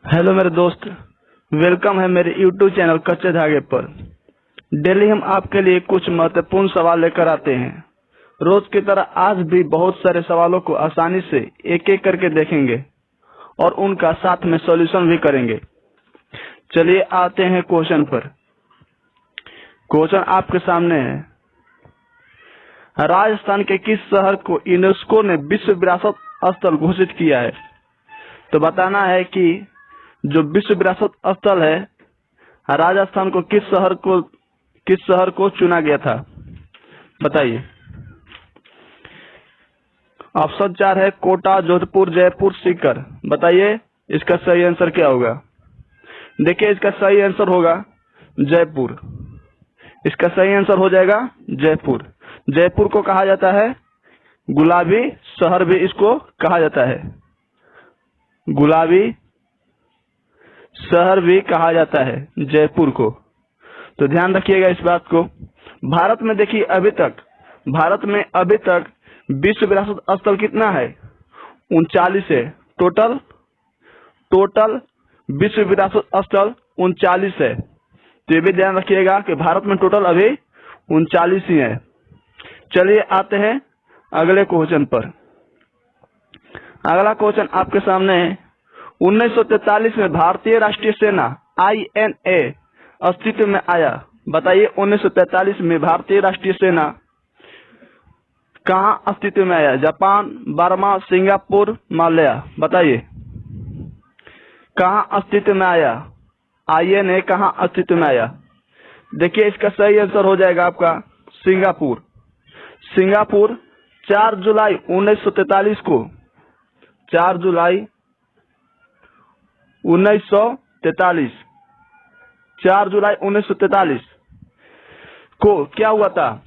Hello मेरे दोस्त, welcome है मेरे YouTube चैनल कच्चे धागे पर। डेली हम आपके लिए कुछ महत्वपूर्ण सवाल लेकर आते हैं। रोज की तरह आज भी बहुत सारे सवालों को आसानी से एक एक करके देखेंगे और उनका साथ में सॉल्यूशन भी करेंगे। चलिए आते हैं क्वेश्चन पर। क्वेश्चन आपके सामने है, राजस्थान के किस शहर को यूनेस्को ने विश्व विरासत स्थल घोषित किया है? तो बताना है कि जो विश्व विरासत स्थल है राजस्थान को किस शहर को चुना गया था, बताइए। ऑप्शन 4 है कोटा, जोधपुर, जयपुर, सीकर। बताइए इसका सही आंसर क्या होगा। देखिए इसका सही आंसर होगा जयपुर। इसका सही आंसर हो जाएगा जयपुर। जयपुर को कहा जाता है गुलाबी शहर भी इसको कहा जाता है, गुलाबी शहर भी कहा जाता है जयपुर को। तो ध्यान रखिएगा इस बात को। भारत में देखिए भारत में अभी तक विश्व विरासत स्थल कितना है? 39 है। टोटल विश्व विरासत स्थल 39 है। तो ये भी ध्यान रखिएगा कि भारत में टोटल अभी 39 ही है। चलिए आते हैं अगले क्वेश्चन पर। अगला क्वेश्चन आपके सामने है, 1943 में भारतीय राष्ट्रीय सेना INA अस्तित्व में आया। बताइए 1943 में भारतीय राष्ट्रीय सेना कहाँ अस्तित्व में आया? Japan, Burma, Singapore, Mallya. बताइए कहाँ अस्तित्व में आया? INA कहाँ अस्तित्व में आया? देखिए इसका सही आंसर हो जाएगा आपका सिंगापुर। सिंगापुर 4 जुलाई 1943 को 4 जुलाई 1943 को क्या हुआ था?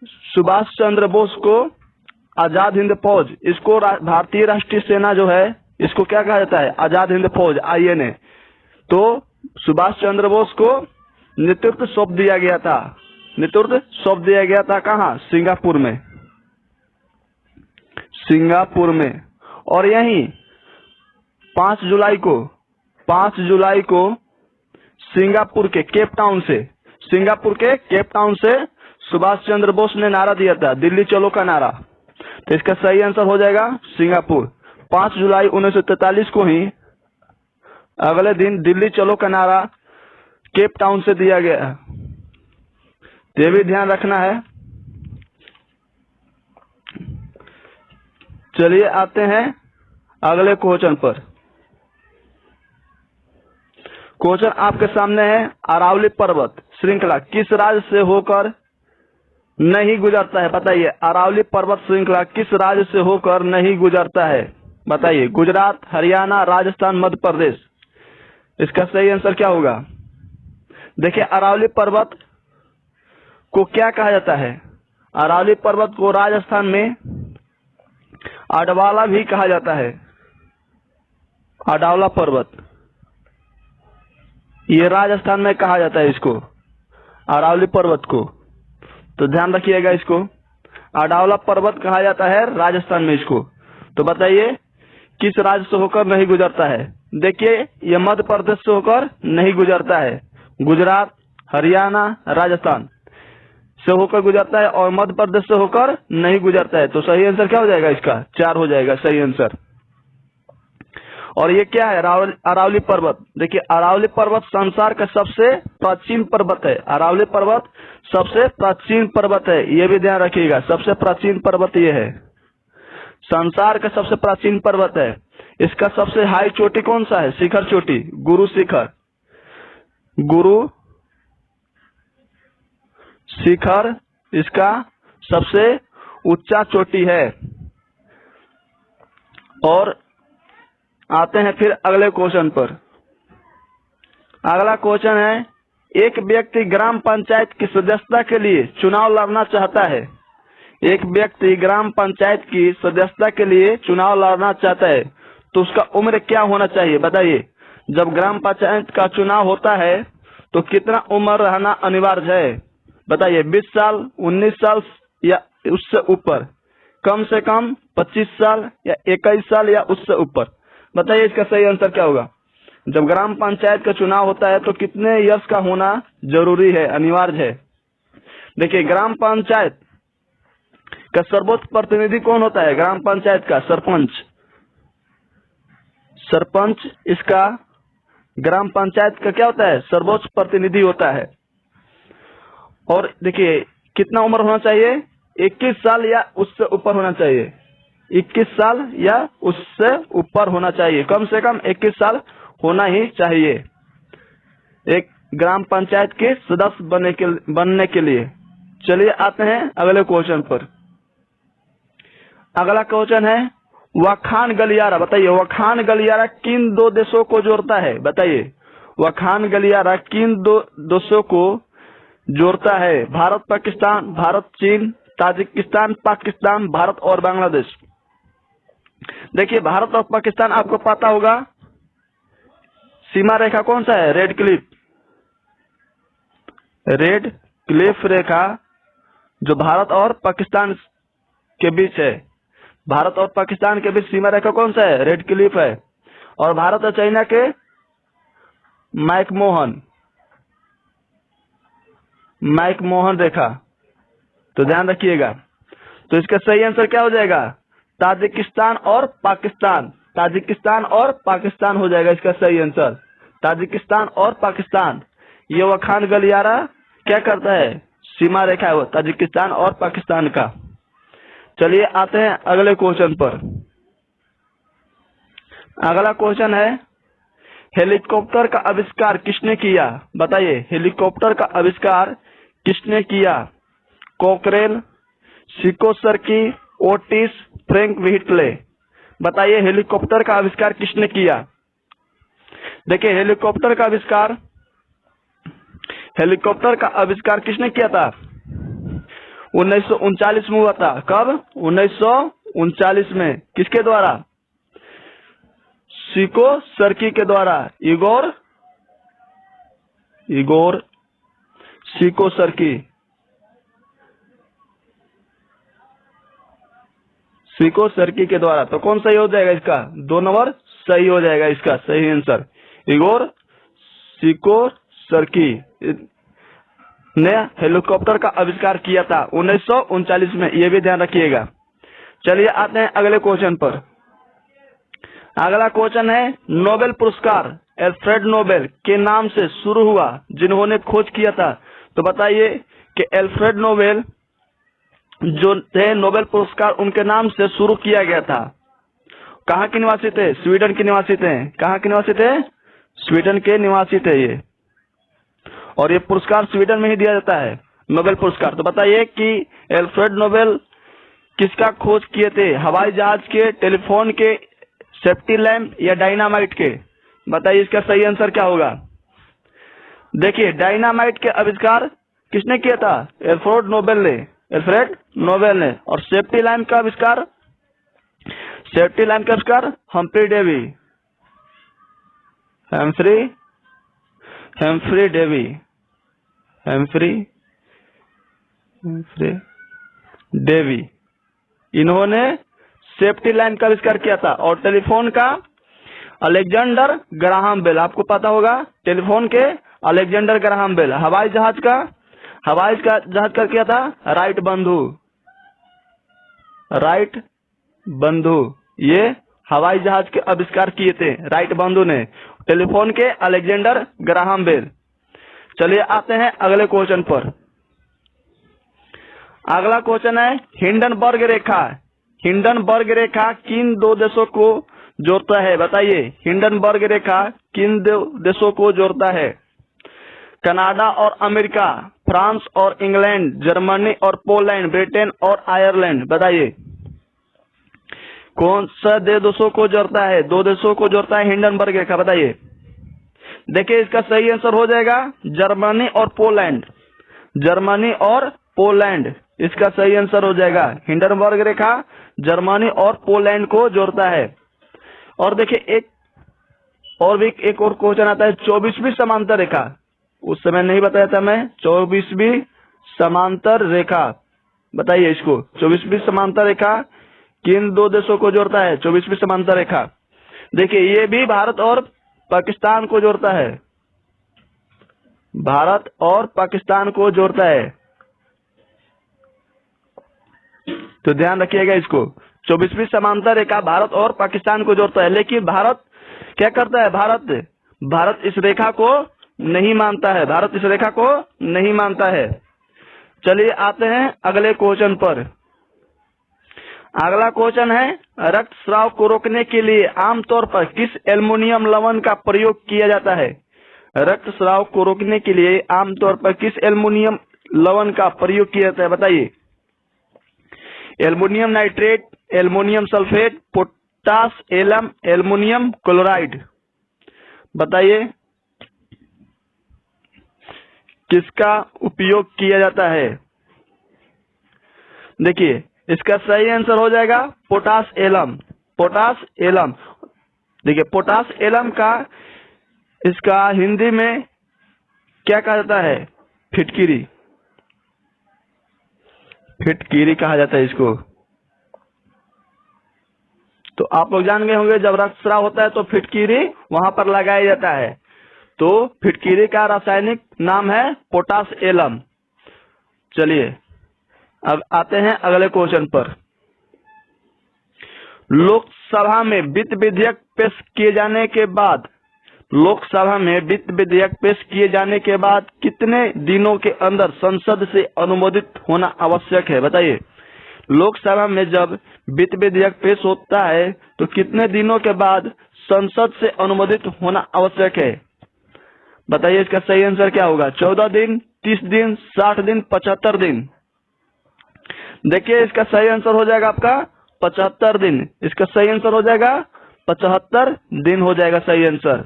सुभाष चंद्र बोस को आजाद हिंद फौज, इसको भारतीय राष्ट्रीय सेना जो है इसको क्या कहा जाता है? आजाद हिंद फौज INA। तो सुभाष चंद्र बोस को नेतृत्व सौंप दिया गया था कहाँ? सिंगापुर में। और यही 5 जुलाई को सिंगापुर के केप टाउन से सुभाष चंद्र बोस ने नारा दिया था, दिल्ली चलो का नारा। तो इसका सही आंसर हो जाएगा सिंगापुर। 5 जुलाई 1943 को ही अगले दिन दिल्ली चलो का नारा केप टाउन से दिया गया। तो ये भी ध्यान रखना है। चलिए आते हैं अगले क्वेश्चन पर। क्वेश्चन आपके सामने है, अरावली पर्वत श्रृंखला किस राज्य से होकर नहीं गुजरता है? बताइए अरावली पर्वत श्रृंखला किस राज्य से होकर नहीं गुजरता है? बताइए गुजरात, हरियाणा, राजस्थान, मध्य प्रदेश। इसका सही आंसर क्या होगा? देखिए अरावली पर्वत को क्या कहा जाता है? अरावली पर्वत को राजस्थान में अडवाला भी कहा जाता है। अडावला पर्वत ये राजस्थान में कहा जाता है इसको, अरावली पर्वत को। तो ध्यान रखिएगा इसको, अडावला पर्वत कहा जाता है राजस्थान में इसको। तो बताइए किस राज्य से होकर नहीं गुजरता है? देखिए ये मध्य प्रदेश से होकर नहीं गुजरता है। गुजरात, हरियाणा, राजस्थान से होकर गुजरता है और मध्य प्रदेश से होकर नहीं गुजरता है। तो सही आंसर क्या हो जाएगा? इसका 4 हो जाएगा सही आंसर। और ये क्या है? अरावली पर्वत। देखिए अरावली पर्वत संसार का सबसे प्राचीन पर्वत है। अरावली पर्वत सबसे प्राचीन पर्वत है, ये भी ध्यान रखिएगा। सबसे प्राचीन पर्वत ये है, संसार का सबसे प्राचीन पर्वत है। इसका सबसे हाई चोटी कौन सा है? शिखर चोटी, गुरु शिखर इसका सबसे ऊंचा चोटी है। और आते हैं फिर अगले क्वेश्चन पर। अगला क्वेश्चन है, एक व्यक्ति ग्राम पंचायत की सदस्यता के लिए चुनाव लड़ना चाहता है। एक व्यक्ति ग्राम पंचायत की सदस्यता के लिए चुनाव लड़ना चाहता है तो उसका उम्र क्या होना चाहिए? बताइए जब ग्राम पंचायत का चुनाव होता है तो कितना उम्र रहना अनिवार्य है? बताइए 20 साल, 19 साल या उससे ऊपर? कम से कम 25 साल या 21 साल या उससे ऊपर? बताइए इसका सही आंसर क्या होगा। जब ग्राम पंचायत का चुनाव होता है तो कितने इयर्स का होना जरूरी है, अनिवार्य है? देखिए, ग्राम पंचायत का सर्वोच्च प्रतिनिधि कौन होता है? ग्राम पंचायत का सरपंच। सरपंच इसका ग्राम पंचायत का क्या होता है? सर्वोच्च प्रतिनिधि होता है। और देखिए, कितना उम्र होना चाहिए? 21 साल या उससे ऊपर होना चाहिए। 21 साल या उससे ऊपर होना चाहिए, कम से कम 21 साल होना ही चाहिए एक ग्राम पंचायत के सदस्य बनने के लिए। चलिए आते हैं अगले क्वेश्चन पर। अगला क्वेश्चन है वाखान गलियारा। बताइए, वाखान गलियारा किन दो देशों को जोड़ता है? बताइए, वाखान गलियारा किन दो देशों को जोड़ता है? भारत पाकिस्तान, भारत चीन, ताजिकिस्तान पाकिस्तान, भारत और बांग्लादेश। देखिए, भारत और पाकिस्तान आपको पता होगा, सीमा रेखा कौन सा है? रेड क्लिफ रेखा जो भारत और पाकिस्तान के बीच है। भारत और पाकिस्तान के बीच सीमा रेखा कौन सा है? रेड क्लिफ है। और भारत और चाइना के मैकमोहन रेखा। तो ध्यान रखिएगा। तो इसका सही आंसर क्या हो जाएगा? ताजिकिस्तान और पाकिस्तान। ताजिकिस्तान और पाकिस्तान हो जाएगा इसका सही आंसर। ताजिकिस्तान और पाकिस्तान। ये वाखान गलियारा क्या करता है? सीमा रेखा है वो ताजिकिस्तान और पाकिस्तान का। चलिए आते हैं अगले क्वेश्चन पर। अगला क्वेश्चन है हेलीकॉप्टर का आविष्कार किसने किया? बताइए, हेलीकॉप्टर का आविष्कार किसने किया? Kukrail, सिकोसर्की, Otis, Frank व्हिटले। बताइए, हेलीकॉप्टर का आविष्कार किसने किया? देखिए, हेलीकॉप्टर का आविष्कार किसने किया था? 1939 में हुआ था। कब? 1939 में। किसके द्वारा? सिकोसर्की के द्वारा। इगोर सिकोसर्की के द्वारा। तो कौन सही हो जाएगा इसका? 2 नंबर सही हो जाएगा इसका सही आंसर। इगोर सिकोसर्की ने हेलीकॉप्टर का आविष्कार किया था 1939 में, ये भी ध्यान रखिएगा। चलिए आते हैं अगले क्वेश्चन पर। अगला क्वेश्चन है नोबेल पुरस्कार एल्फ्रेड नोबेल के नाम से शुरू हुआ जिन्होंने खोज किया था। तो बताइए कि एल्फ्रेड नोबेल जो थे, नोबेल पुरस्कार उनके नाम से शुरू किया गया था। कहाँ के निवासी थे? स्वीडन के निवासी थे। कहाँ के निवासी थे? स्वीडन के निवासी थे ये। और ये पुरस्कार स्वीडन में ही दिया जाता है, नोबेल पुरस्कार। तो बताइए कि एल्फ्रेड नोबेल किसका खोज किए थे? हवाई जहाज के, टेलीफोन के, सेफ्टी लैंप या डायनामाइट के? बताइए इसका सही आंसर क्या होगा? देखिए, डायनामाइट के आविष्कार किसने किया था? एल्फ्रेड नोबेल ने। और सेफ्टी लैंप का आविष्कार हम्फ्री डेवी इन्होंने सेफ्टी लाइन का आविष्कार किया था। और टेलीफोन का अलेक्जेंडर ग्राहम बेल। आपको पता होगा टेलीफोन के अलेक्जेंडर ग्राहम बेल। हवाई जहाज का किया था राइट बंधु। ये हवाई जहाज के आविष्कार किए थे राइट बंधु ने। टेलीफोन के अलेक्जेंडर ग्राहम बेल। चलिए आते हैं अगले क्वेश्चन पर। अगला क्वेश्चन है हिंडनबर्ग रेखा किन दो देशों को जोड़ता है? बताइए, हिंडनबर्ग रेखा किन दो देशों को जोड़ता है? कनाडा और अमेरिका, फ्रांस और इंग्लैंड, जर्मनी और पोलैंड, ब्रिटेन और आयरलैंड। बताइए कौन सा देशों को जोड़ता है? 2 देशों को जोड़ता है हिंडनबर्ग रेखा। बताइए। देखिए, इसका सही आंसर हो जाएगा जर्मनी और पोलैंड। इसका सही आंसर हो जाएगा। हिंडनबर्ग रेखा जर्मनी और पोलैंड को जोड़ता है। और देखिए, एक और क्वेश्चन आता है 24वीं समांतर रेखा। उस समय नहीं बताया था मैं। 24वीं समांतर रेखा, बताइए इसको। 24वीं समांतर रेखा किन 2 देशों को जोड़ता है? 24वीं समांतर रेखा। देखिए, ये भी भारत और पाकिस्तान को जोड़ता है, भारत और पाकिस्तान को जोड़ता है। तो ध्यान रखिएगा इसको, 24वीं समांतर रेखा भारत और पाकिस्तान को जोड़ता है, लेकिन भारत क्या करता है, भारत इस रेखा को नहीं मानता है, भारत इस रेखा को नहीं मानता है। चलिए आते हैं अगले क्वेश्चन पर। अगला क्वेश्चन है, रक्तस्राव को रोकने के लिए आमतौर पर किस एल्युमिनियम लवण का प्रयोग किया जाता है? रक्तस्राव को रोकने के लिए आमतौर पर किस एल्युमिनियम लवण का प्रयोग किया जाता है, बताइए। Aluminium nitrate, aluminium sulphate, potash alum, aluminium chloride. बताइए किसका उपयोग किया जाता है? देखिए इसका सही आंसर हो जाएगा पोटास एलम, पोटास एलम। देखिए पोटास एलम का इसका हिंदी में क्या कहा जाता है? फिटकिरी, फिटकिरी कहा जाता है इसको। तो आप लोग जान गए होंगे जब रक्तस्राव होता है तो फिटकिरी वहां पर लगाया जाता है। तो फिटकिरी का रासायनिक नाम है पोटास एलम। चलिए अब आते हैं अगले क्वेश्चन पर। लोकसभा में वित्त विधेयक पेश किए जाने के बाद, लोकसभा में वित्त विधेयक पेश किए जाने के बाद कितने दिनों के अंदर संसद से अनुमोदित होना आवश्यक है? बताइए। लोकसभा में जब वित्त विधेयक पेश होता है तो कितने दिनों के बाद संसद से अनुमोदित होना आवश्यक है? बताइए इसका सही आंसर क्या होगा? 14 दिन, 30 दिन, 60 दिन, 75 दिन। देखिए इसका सही आंसर हो जाएगा आपका 75 दिन। इसका सही आंसर हो जाएगा 75 दिन हो जाएगा सही आंसर।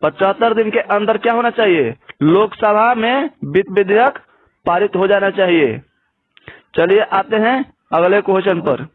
75 दिन के अंदर क्या होना चाहिए? लोकसभा में वित्त विधेयक पारित हो जाना चाहिए। चलिए आते हैं अगले क्वेश्चन पर।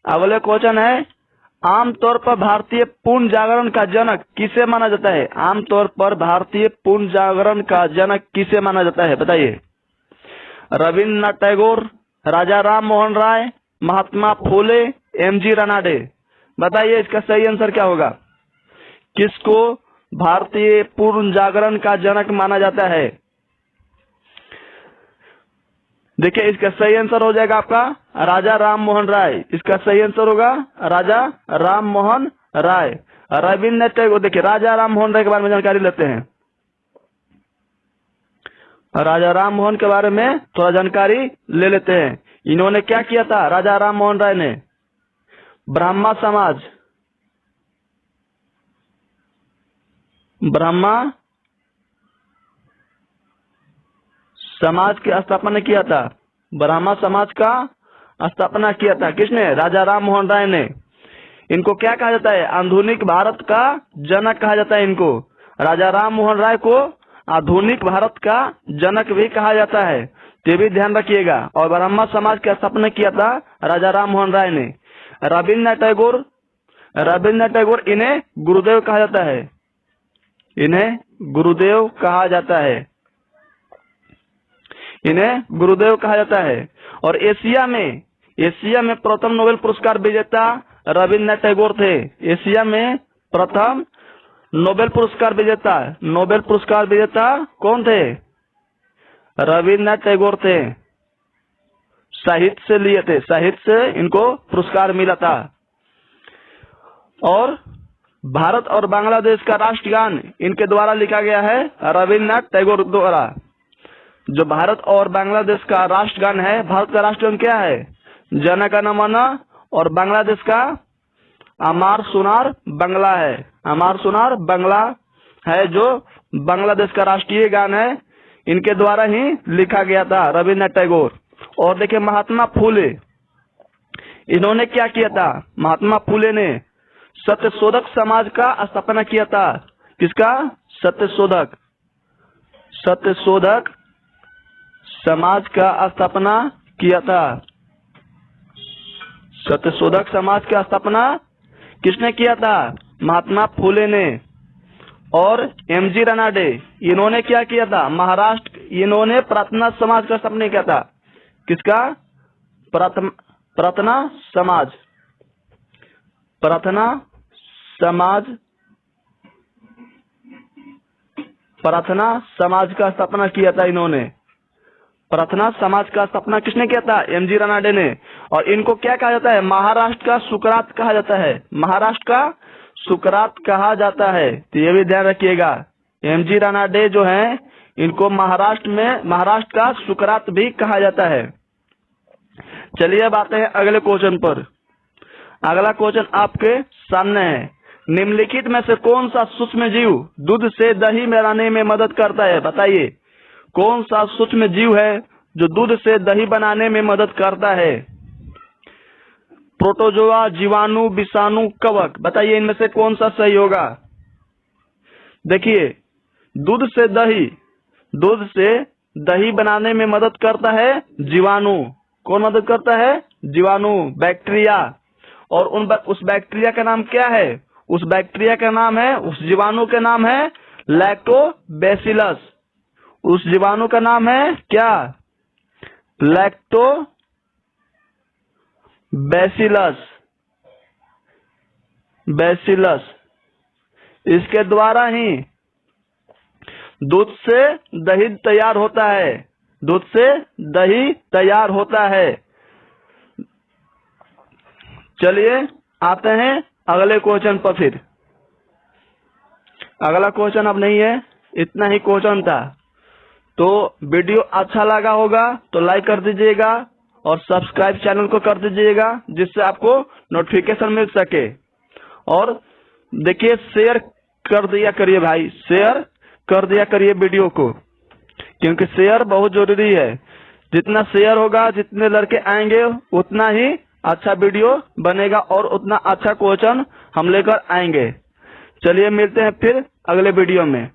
अगले क्वेश्चन है, आमतौर पर भारतीय पूर्ण जागरण का जनक किसे माना जाता है? आमतौर पर भारतीय पूर्ण जागरण का जनक किसे माना जाता है? बताइए। रविन्द्रनाथ टैगोर, राजा राम मोहन राय, महात्मा फुले, एमजी रानाडे। बताइए इसका सही आंसर क्या होगा? किसको भारतीय पूर्ण जागरण का जनक माना जाता है? देखिए इसका सही आंसर हो जाएगा आपका राजा राम मोहन राय। इसका सही आंसर होगा राजा राम मोहन राय। रविन्द्रनाथ टैगोर, देखिए राजा राम मोहन राय के बारे में जानकारी लेते हैं। राजा राम मोहन के बारे में थोड़ा जानकारी ले लेते हैं। इन्होंने क्या किया था? राजा राम मोहन राय ने ब्राह्मण समाज की स्थापना किया था। ब्राह्मण समाज का स्थापना किया था किसने? राजा राम मोहन राय ने। इनको क्या कहा जाता है? आधुनिक भारत का जनक कहा जाता है इनको। राजा राम मोहन राय को आधुनिक भारत का जनक भी कहा जाता है, ये भी ध्यान रखिएगा। और ब्राह्मण समाज की स्थापना किया था राजा राम मोहन राय ने। रविन्द्रनाथ टैगोर इन्हें गुरुदेव कहा जाता है, इन्हें गुरुदेव कहा जाता है, इन्हें गुरुदेव कहा जाता है। और एशिया में प्रथम नोबेल पुरस्कार विजेता रविन्द्रनाथ टैगोर थे। एशिया में प्रथम नोबेल पुरस्कार विजेता कौन थे? रविन्द्रनाथ टैगोर थे। साहित्य से लिए थे, साहित्य से इनको पुरस्कार मिला था। और भारत और बांग्लादेश का राष्ट्रगान इनके द्वारा लिखा गया है, रविन्द्रनाथ टैगोर द्वारा। जो भारत और बांग्लादेश का राष्ट्रगान है, भारत का राष्ट्रगान क्या है? जन गण मन, और बांग्लादेश का अमार सुनार बंगला है। अमार सुनार बंगला है जो बांग्लादेश का राष्ट्रीय गान है, इनके द्वारा ही लिखा गया था, रविन्द्रनाथ टैगोर। और देखिए महात्मा फुले, इन्होंने क्या किया था? महात्मा फुले ने सत्यशोधक समाज का स्थापना किया था। किसका? सत्यशोधक समाज का स्थापना किया था। सत्यशोधक समाज की स्थापना किसने किया था? महात्मा फुले ने। और एमजी रानाडे, इन्होंने क्या किया था? महाराष्ट्र, इन्होंने प्रार्थना समाज का स्थापना किया था। किसका? प्रार्थना समाज प्रार्थना समाज का स्थापना किया था इन्होंने। प्रार्थना समाज का स्थापना किसने किया था? एमजी रानाडे ने। और इनको क्या कहा जाता है? महाराष्ट्र का सुकरात कहा जाता है। महाराष्ट्र का सुकरात कहा जाता है, तो ये भी ध्यान रखिएगा। एमजी रानाडे जो हैं, इनको महाराष्ट्र का सुकरात भी कहा जाता है। चलिए अब आते हैं अगले क्वेश्चन पर। अगला क्वेश्चन आपके सामने है, निम्नलिखित में से कौन सा सूक्ष्म जीव दूध से दही बनाने में मदद करता है? बताइए कौन सा सूक्ष्म जीव है जो दूध से दही बनाने में मदद करता है? प्रोटोजोआ, जीवाणु, विषाणु, कवक। बताइए इनमें से कौन सा सही होगा? देखिए, दूध से दही बनाने में मदद करता है जीवाणु। कौन मदद करता है? जीवाणु, बैक्टीरिया। और उस बैक्टीरिया का नाम क्या है? उस बैक्टीरिया का नाम है, उस जीवाणु का नाम है लैक्टोबैसिलस। उस जीवाणु का नाम है क्या? बैसिलस। इसके द्वारा ही दूध से दही तैयार होता है। दूध से दही तैयार होता है। चलिए आते हैं अगले क्वेश्चन पर। फिर अगला क्वेश्चन अब नहीं है, इतना ही क्वेश्चन था। तो वीडियो अच्छा लगा होगा तो लाइक कर दीजिएगा और सब्सक्राइब चैनल को कर दीजिएगा, जिससे आपको नोटिफिकेशन मिल सके। और देखिए, शेयर कर दिया करिए भाई, शेयर कर दिया करिए वीडियो को, क्योंकि शेयर बहुत जरूरी है। जितना शेयर होगा, जितने लड़के आएंगे, उतना ही अच्छा वीडियो बनेगा और उतना अच्छा क्वेश्चन हम लेकर आएंगे। चलिए मिलते हैं फिर अगले वीडियो में।